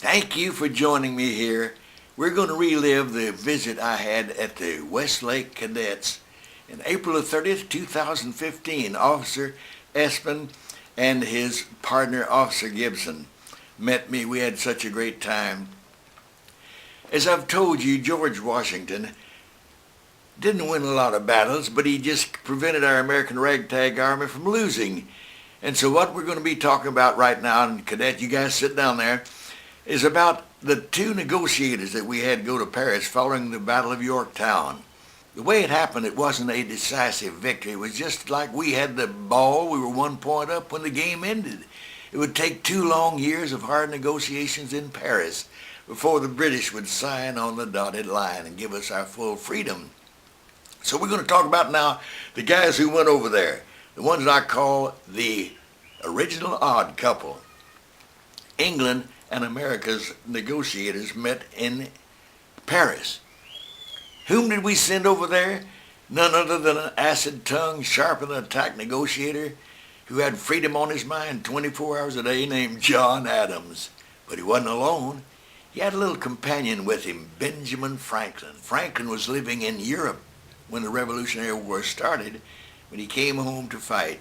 Thank you for joining me here. We're going to relive the visit I had at the Westlake Cadets in April 30th, 2015. Officer Espin and his partner, Officer Gibson, met me. We had such a great time. As I've told you, George Washington didn't win a lot of battles, but he just prevented our American ragtag army from losing. And so what we're going to be talking about right now, and cadet, you guys sit down there, is about the two negotiators that we had go to Paris following the Battle of Yorktown. The way it happened, it wasn't a decisive victory. It was just like we had the ball. We were 1 point up when the game ended. It would take 2 long years of hard negotiations in Paris before the British would sign on the dotted line and give us our full freedom. So we're going to talk about now the guys who went over there, the ones I call the original odd couple. England and America's negotiators met in Paris. Whom did we send over there? None other than an acid-tongued, sharp-in-the-attack negotiator who had freedom on his mind 24 hours a day named John Adams. But he wasn't alone. He had a little companion with him, Benjamin Franklin. Franklin was living in Europe when the Revolutionary War started, when he came home to fight.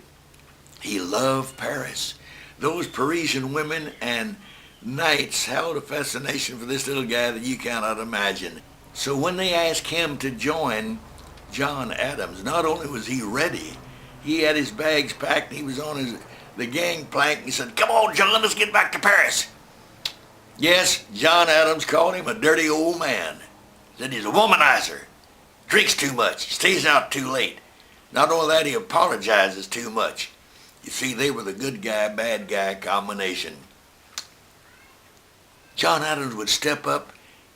He loved Paris. Those Parisian women and knights held a fascination for this little guy that you cannot imagine. So when they asked him to join John Adams, not only was he ready, he had his bags packed, and he was on the gangplank, and he said, "Come on, John, let's get back to Paris." Yes, John Adams called him a dirty old man. Said he's a womanizer, drinks too much, stays out too late. Not only that, he apologizes too much. You see, they were the good guy, bad guy combination. John Adams would step up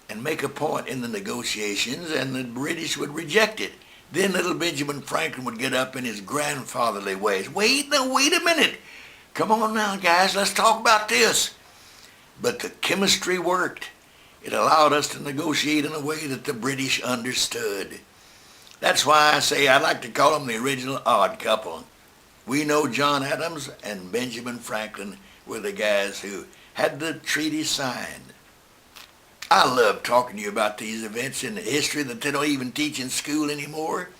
and make a point in the negotiations, and the British would reject it. Then little Benjamin Franklin would get up in his grandfatherly ways. Wait a minute. Come on now, guys, let's talk about this. But the chemistry worked. It allowed us to negotiate in a way that the British understood. That's why I say I like to call them the original odd couple. We know John Adams and Benjamin Franklin were the guys who had the treaty signed. I love talking to you about these events in history that they don't even teach in school anymore.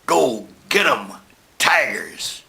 Go get 'em, Tigers!